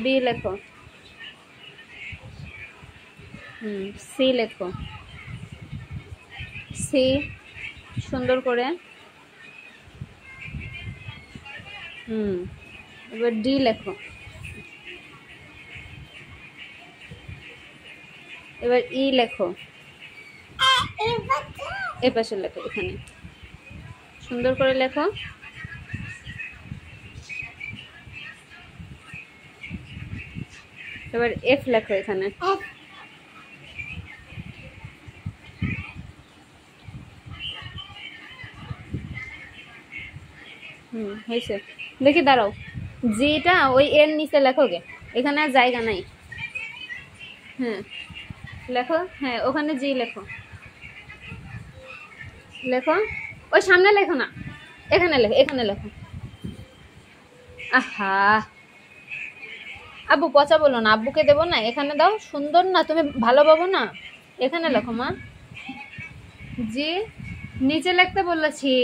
B লেখো। C লেখো। C সুন্দর করে। এবার ডি লেখো। এবার ই লেখো। এই পাশে লেখো, এখানে সুন্দর করে লেখো। এবার এফ লেখো এখানে। হয়েছে, দেখি দাঁড়াও, জিটা ওই এর নিচে লেখো গে, এখানে আর জায়গা নাই। হ্যাঁ লেখো, হ্যাঁ ওখানে জি লেখো। লেখো, ওই সামনে লেখো না, এখানে লেখো, এখানে লেখো। আহা, আব্বু পচা বলো না, আব্বুকে দেবো না, এখানে দাও, সুন্দর না, তুমি ভালো পাবো না, এখানে লেখো মা। জি নিচে লিখতে বলেছি,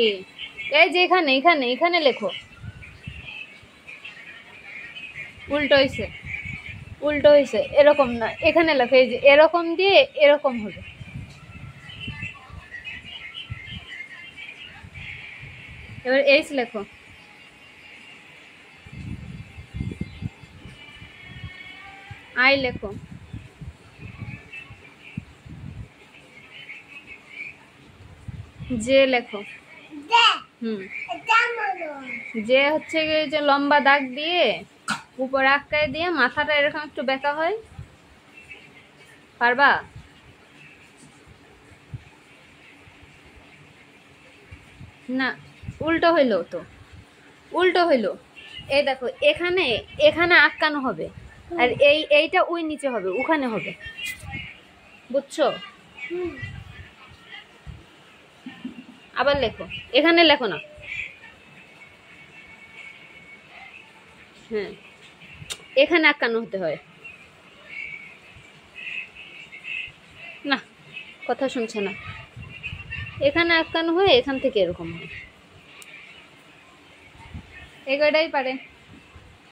এই যে এখানে, এখানে এখানে লেখো। উল্টো হয়েছে, উল্টো হয়েছে, এরকম না, এখানে লেখো, এই যে এরকম দিয়ে এরকম হবে। এবার এইচ লেখো। আই লেখো। জে লেখো। যে হচ্ছে যে লম্বা দাগ দিয়ে উপরে আটকায় দিয়ে মাথাটা এরকম একটু বেঁকা হয়, পারবা? না, উল্টো হইলো তো, উল্টো হইলো। এই দেখো, এখানে এখানে আটকানো হবে, আর এইটা ওই নিচে হবে, ওখানে হবে, বুঝছো? আবার লেখো, এখানে লেখো না। হ্যাঁ এখানে আটকানো হতে হয় না, কথা শুনছে না, এখানে আটকানো হয়ে এখান থেকে এরকম হয়, এটাই পারে।